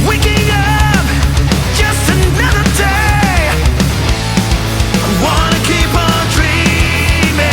Waking up, just another day. I wanna keep on dreaming.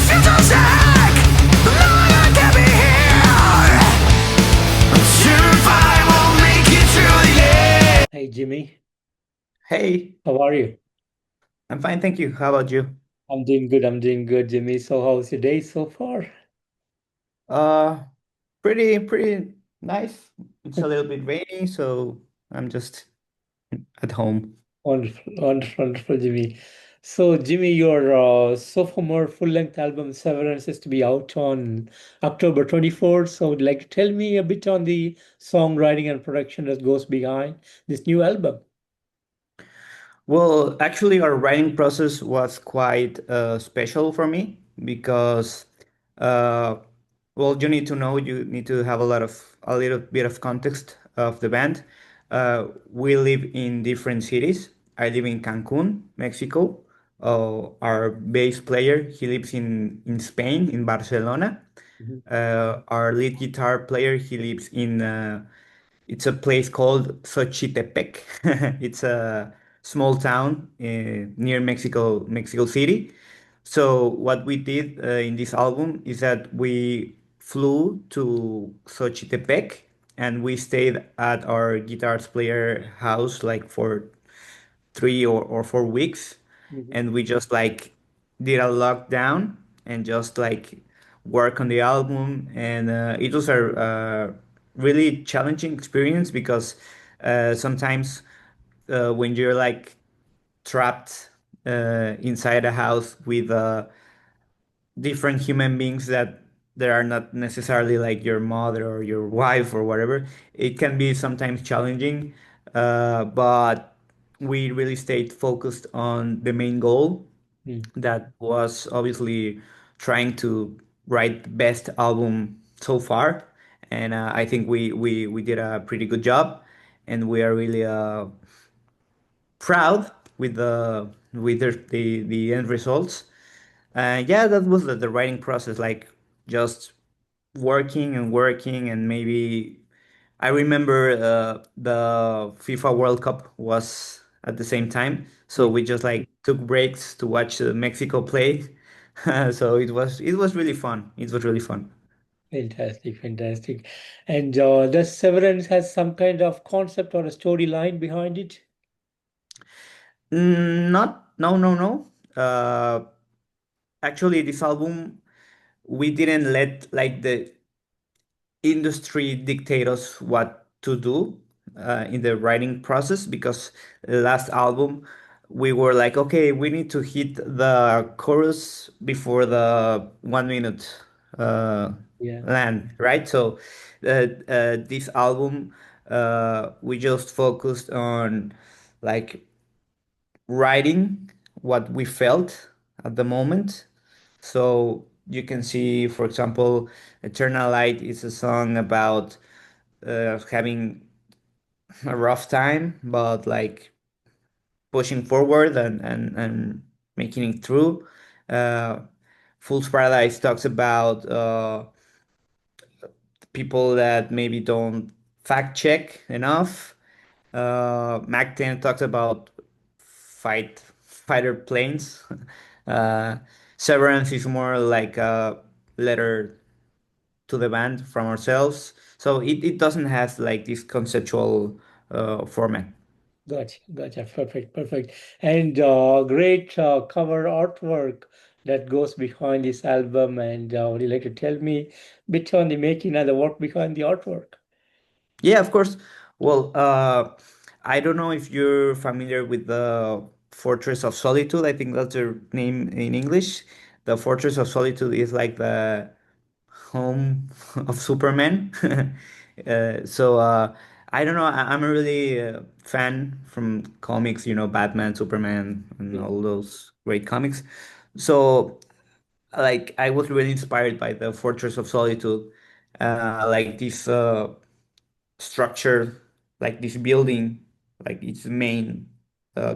Feels like the long I can be here. I'm sure if I will make it through the end. Hey Jimmy, Hey, how are you? I'm fine, thank you. How about you? I'm doing good. I'm doing good, Jimmy. So how's your day so far? Uh, pretty nice. It's a little bit rainy, so I'm just at home. Wonderful, wonderful, wonderful, Jimmy. So, Jimmy, your sophomore full-length album Severance is to be out on October 24th. So, would you like to tell me a bit on the songwriting and production that goes behind this new album? Well, actually, our writing process was quite special for me because, uh, well, you need to know, you need to have a little bit of context of the band. We live in different cities. I live in Cancun, Mexico. Our bass player, he lives in Spain, in Barcelona. Mhm. Our lead guitar player, he lives in it's a place called Xochitepec. It's a small town near Mexico City. So what we did in this album is that we flew to Xochitepec and we stayed at our guitars player house like for 3 or 4 weeks, Mhm. and we just like did a lockdown and just like work on the album, and it was a really challenging experience because sometimes when you're like trapped inside a house with different human beings that are not necessarily like your mother or your wife or whatever, it can be sometimes challenging. But we really stayed focused on the main goal Mm. that was obviously trying to write the best album so far. And I think we did a pretty good job, and we are really proud with the end results. Yeah, that was the writing process, like just working and working, and maybe I remember the FIFA World Cup was at the same time, so Mm. we just like took breaks to watch Mexico play. So it was really fun. It was really fun. Fantastic, fantastic. And does Severance has some kind of concept or a storyline behind it? Not no no no. Actually, this album we didn't let like the industry dictate us what to do in the writing process, because the last album we were like, okay, we need to hit the chorus before the 1 minute uh, Yeah. land, right? So this album we just focused on like writing what we felt at the moment. So you can see, for example, Eternal Light is a song about having a rough time, but like pushing forward and making it through. Uh, Fool's Paradise talks about people that maybe don't fact check enough. Mac 10 talks about fighter planes. uh, Severance is more like a letter to the band from ourselves. So it doesn't have like this conceptual format. Gotcha, gotcha. Perfect, perfect. And great cover artwork that goes behind this album. And would you like to tell me a bit on the making and the work behind the artwork? Yeah, of course. Well, I don't know if you're familiar with the Fortress of Solitude. I think that's their name in English. The Fortress of Solitude is like the home of Superman. So I don't know. I'm a really fan from comics, Batman, Superman, and Yeah. all those great comics. So, like, I was really inspired by the Fortress of Solitude, like this structure, like this building, like its main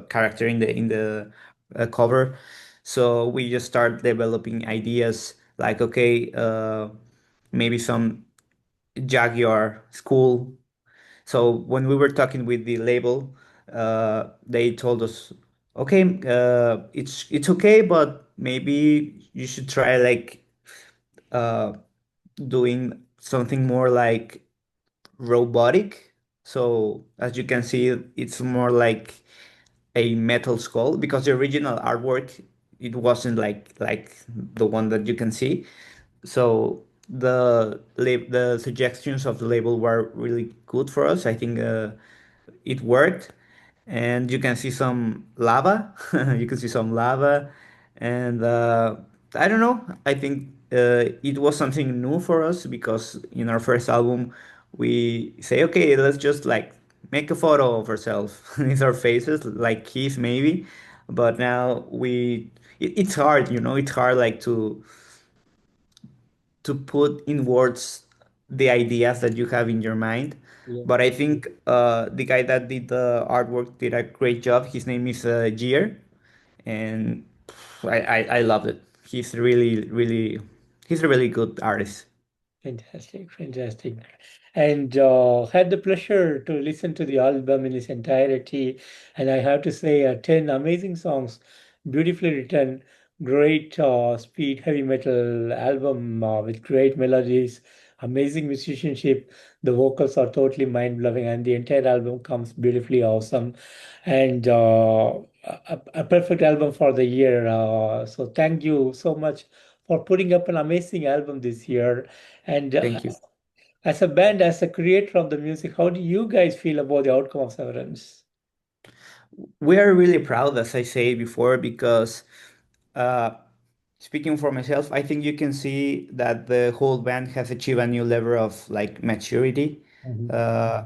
character in the cover. So we just start developing ideas, like, okay, maybe some Jaguar school. So when we were talking with the label, they told us, okay, it's okay, but maybe you should try like uh, doing something more like robotic. So as you can see, it's more like a metal skull because the original artwork it wasn't like the one that you can see. So the suggestions of the label were really good for us. I think it worked, and you can see some lava. You can see some lava, and I don't know. I think it was something new for us because in our first album we say, okay, let's just like make a photo of ourselves with our faces, like Keith maybe, but now it's hard, it's hard like to put in words the ideas that you have in your mind. Yeah. But I think the guy that did the artwork did a great job. His name is Gier, and I loved it. He's a really good artist. Fantastic, fantastic. And had the pleasure to listen to the album in its entirety. And I have to say, 10 amazing songs, beautifully written, great speed heavy metal album with great melodies, amazing musicianship. The vocals are totally mind-blowing, and the entire album comes beautifully awesome. And a perfect album for the year. So thank you so much for putting up an amazing album this year. And Thank you. as a band, as a creator of the music, how do you guys feel about the outcome of Severance? We are really proud, as I say before, because uh, speaking for myself, I think you can see that the whole band has achieved a new level of like maturity. Mhm. Uh,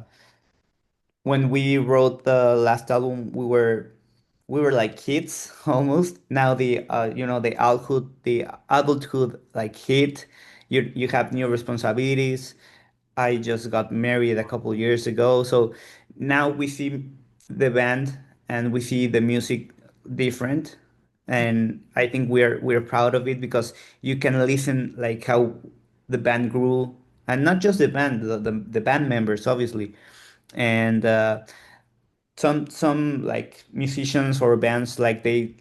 when we wrote the last album, we were like kids almost. Now the adulthood like hit. You have new responsibilities. I just got married a couple years ago, so now we see the band and we see the music different, and I think we're proud of it because you can listen like how the band grew, and not just the band, the band members obviously, and some like musicians or bands like they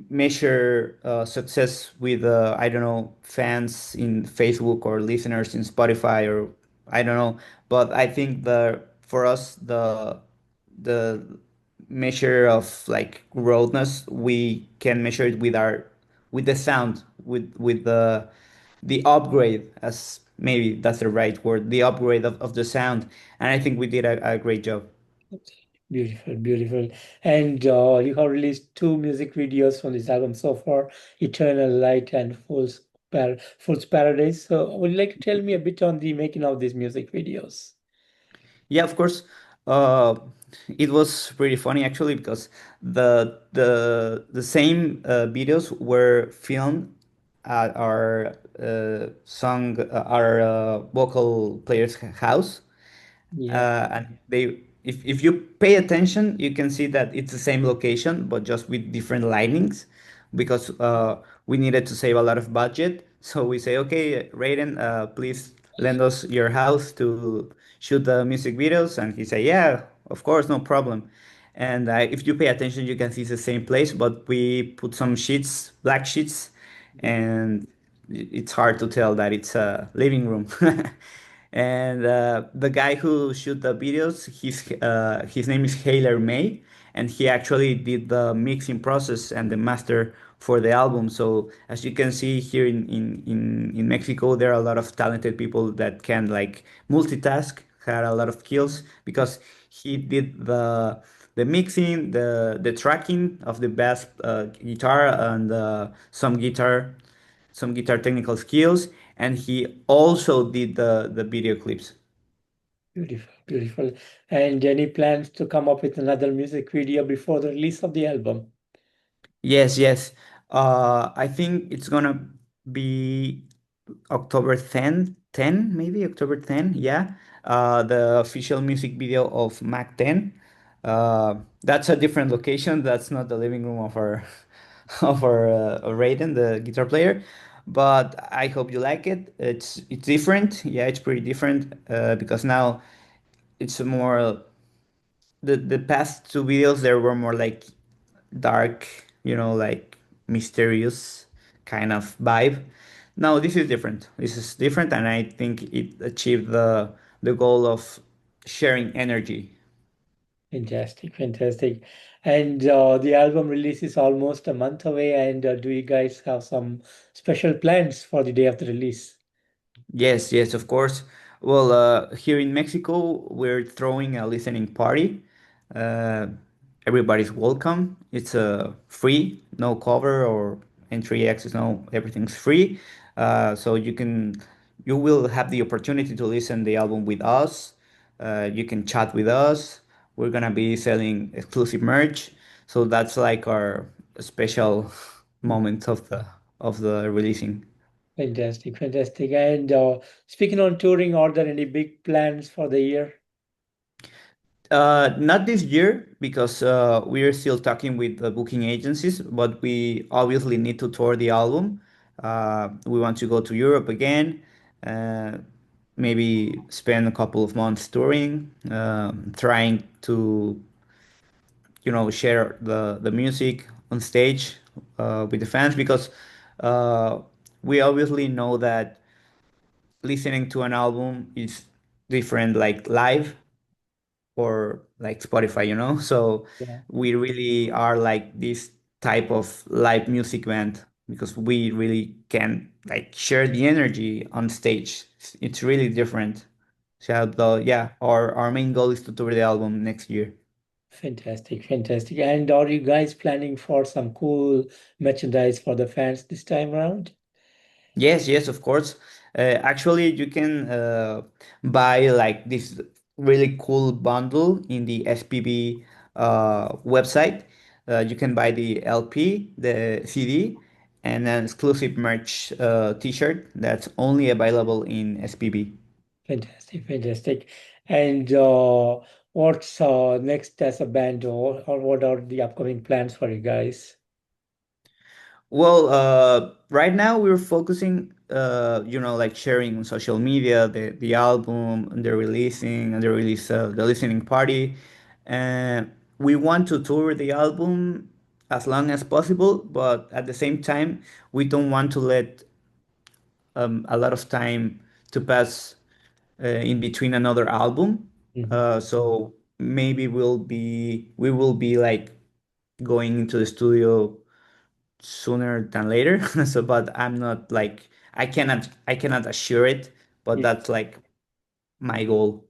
measure success with I don't know, fans in Facebook or listeners in Spotify or I don't know. But I think the for us the measure of like growthness we can measure it with the sound, with the upgrade, as maybe that's the right word, the upgrade of the sound, and I think we did a great job. Beautiful, beautiful. And you have released two music videos from this album so far, Eternal Light and Fool's Paradise. So would you like to tell me a bit on the making of these music videos? Yeah, of course. Uh, it was pretty funny actually because the same videos were filmed at our vocal player's house, Yeah. and if you pay attention, you can see that it's the same location, but just with different lightnings, because we needed to save a lot of budget. So we say, okay, Raiden, please lend us your house to shoot the music videos, and he say, yeah, of course, no problem. And if you pay attention, you can see it's the same place, but we put some sheets, black sheets, and it's hard to tell that it's a living room. And the guy who shoot the videos, his name is Haler May, and he actually did the mixing process and the master for the album. So as you can see here in Mexico, there are a lot of talented people that can like multitask, had a lot of skills because he did the mixing, the tracking of the bass guitar and some guitar technical skills, and he also did the video clips. Beautiful, beautiful. And any plans to come up with another music video before the release of the album? Yes, yes. I think it's gonna be October 10, maybe October 10, yeah. The official music video of Mac 10. That's a different location. That's not the living room of our Raiden, the guitar player. But I hope you like it. It's different. Yeah, it's pretty different because now it's more the past two videos there were more like dark, like mysterious kind of vibe. No, this is different. This is different, and I think it achieved the goal of sharing energy. Fantastic, fantastic. And the album release is almost a month away. And do you guys have some special plans for the day of the release? Yes, yes, of course. Well, here in Mexico, we're throwing a listening party. Uh, Everybody's welcome. It's free, no cover or entry access. No, everything's free. So you will have the opportunity to listen the album with us. You can chat with us. We're gonna be selling exclusive merch. So that's like our special moment of the releasing. Fantastic, fantastic. And speaking on touring, are there any big plans for the year? Not this year because we are still talking with the booking agencies, but we obviously need to tour the album. We want to go to Europe again, uh, maybe spend a couple of months touring, trying to, share the music on stage with the fans because uh, we obviously know that listening to an album is different, like live or like Spotify, So Yeah, we really are like this type of live music band because we really can like share the energy on stage. It's really different. So yeah, our main goal is to tour the album next year. fantastic, fantastic. And are you guys planning for some cool merchandise for the fans this time around? Yes, yes, of course. Actually, you can buy like this really cool bundle in the SPB website. You can buy the LP, the CD, and an exclusive merch T-shirt that's only available in SPB. Fantastic, fantastic. And what's next as a band, or what are the upcoming plans for you guys? Well, right now we're focusing, like sharing on social media, the album, and the releasing, and the release, the listening party. And we want to tour the album as long as possible, but at the same time, we don't want to let a lot of time to pass in between another album. Mhm. So maybe we will be like going into the studio sooner than later. So, but I'm not like I cannot assure it, but Yeah, that's like my goal.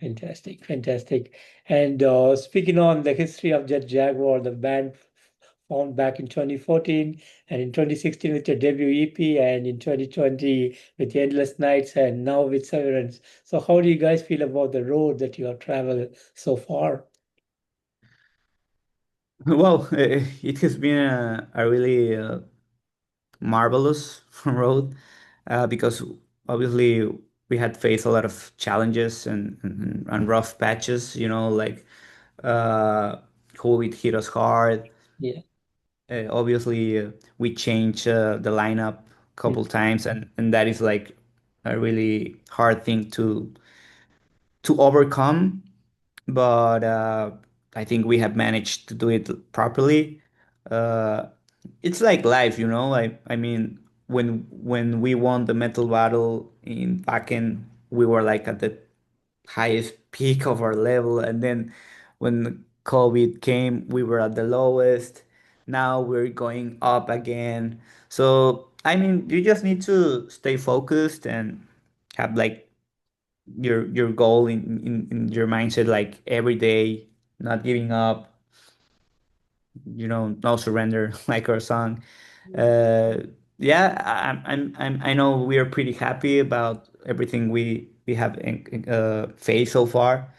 fantastic, fantastic. And speaking on the history of Jet Jaguar, the band formed back in 2014 and in 2016 with your debut EP and in 2020 with the Endless Nights and now with Severance. So how do you guys feel about the road that you have traveled so far? Well, it has been a really marvelous road because obviously we had faced a lot of challenges and rough patches. Like uh, COVID hit us hard. Yeah. Obviously, we changed the lineup a Mm. couple times, and that is like a really hard thing to overcome. But I think we have managed to do it properly. Uh, it's like life, I mean, when we won the metal battle in Bakken, we were like at the highest peak of our level, and then when COVID came, we were at the lowest. Now we're going up again. So I mean, you just need to stay focused and have like your goal in your mindset like every day, not giving up, no surrender, like our song. uh yeah, I know we are pretty happy about everything we have faced so far.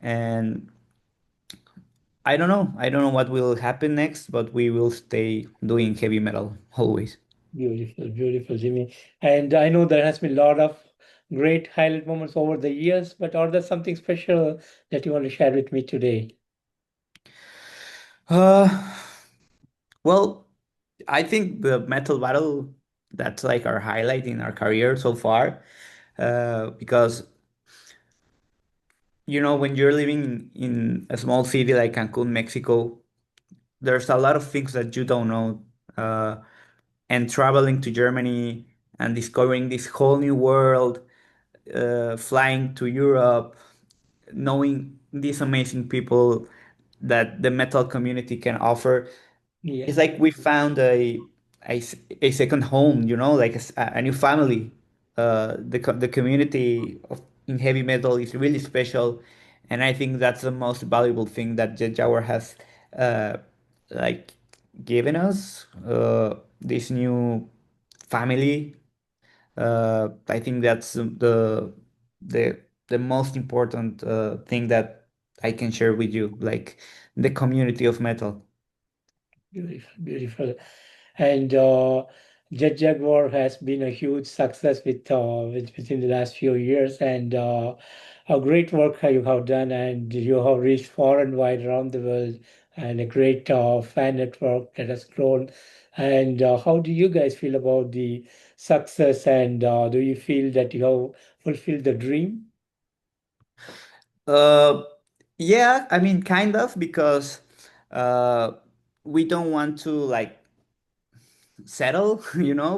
And I don't know what will happen next, but we will stay doing heavy metal always. Beautiful, beautiful, Jimmy. And I know there has been a lot of great highlight moments over the years, but are there something special that you want to share with me today? Uh, well, I think the metal battle, that's like our highlight in our career so far. Because when you're living in a small city like Cancun, Mexico, there's a lot of things that you don't know. Uh, and traveling to Germany and discovering this whole new world, flying to Europe, knowing these amazing people that the metal community can offer. It's Yeah, like we found a second home, like a new family. The community in heavy metal is really special, and I think that's the most valuable thing that Jet Jaguar has, uh, like, given us. This new family. I think that's the the most important thing that I can share with you, like the community of metal. beautiful, beautiful. And Jet Jaguar has been a huge success within the last few years, and a great work you have done, and you have reached far and wide around the world, and a great fan network that has grown. And how do you guys feel about the success? And do you feel that you have fulfilled the dream? Uh, yeah, I mean, kind of, because uh, we don't want to like settle,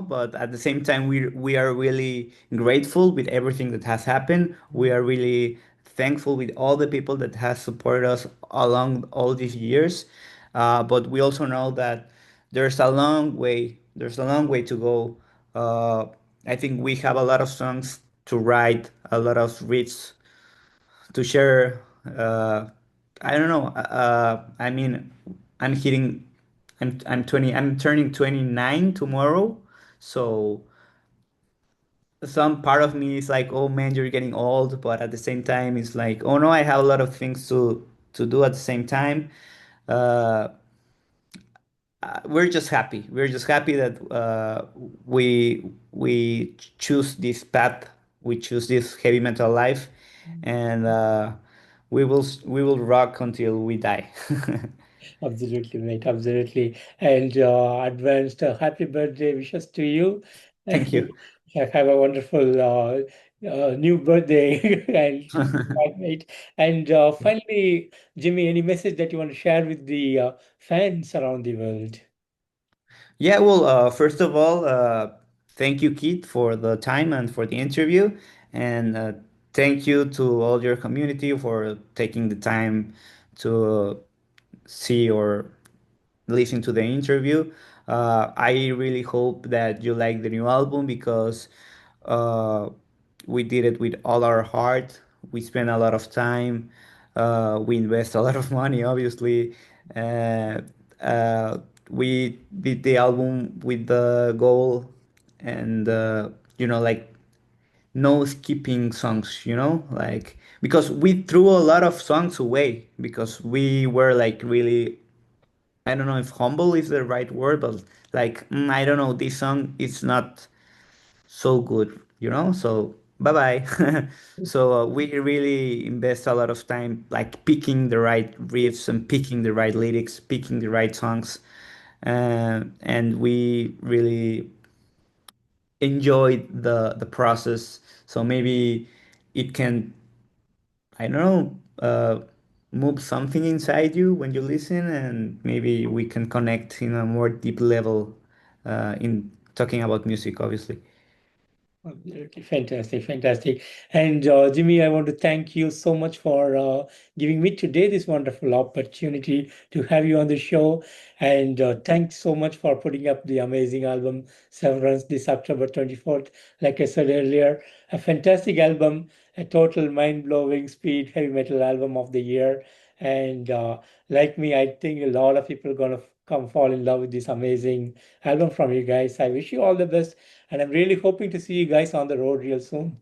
but at the same time, we are really grateful with everything that has happened. We are really thankful with all the people that has supported us along all these years. But we also know that there's a long way to go. Uh, I think we have a lot of songs to write, a lot of riffs to share. I don't know. I mean, I'm hitting. I'm 20. I'm turning 29 tomorrow. So some part of me is like, oh man, you're getting old. But at the same time, it's like, oh no, I have a lot of things to do at the same time. Uh, we're just happy. We're just happy that we choose this path. We choose this heavy metal life, and we will rock until we die. Absolutely, mate. Absolutely. And advanced happy birthday wishes to you. Thank you. Have a wonderful new birthday, and mate. And finally, Jimmy, any message that you want to share with the fans around the world? Yeah, well, first of all, thank you, Keith, for the time and for the interview, and thank you to all your community for taking the time to see or listen to the interview. I really hope that you like the new album because uh, we did it with all our heart. We spent a lot of time. We invest a lot of money, obviously. Uh, uh, we did the album with the goal and, like no skipping songs, like because we threw a lot of songs away because we were like really, I don't know if humble is the right word, but like, I don't know, this song is not so good, So bye bye. So we really invest a lot of time, like picking the right riffs and picking the right lyrics, picking the right songs, and we really enjoyed the process. So maybe it can, I don't know, move something inside you when you listen, and maybe we can connect in a more deep level in talking about music, obviously. Absolutely. Fantastic, fantastic. And Jimmy, I want to thank you so much for giving me today this wonderful opportunity to have you on the show. And thanks so much for putting up the amazing album Severance this October 24th. Like I said earlier, a fantastic album, a total mind-blowing speed heavy metal album of the year. And like me, I think a lot of people are gonna come fall in love with this amazing album from you guys. I wish you all the best, and I'm really hoping to see you guys on the road real soon.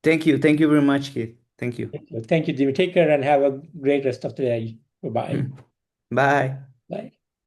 Thank you very much, Keith. Thank you. Thank you, Jimmy. Take care and have a great rest of the day. Bye-bye. Mm. Bye. Bye.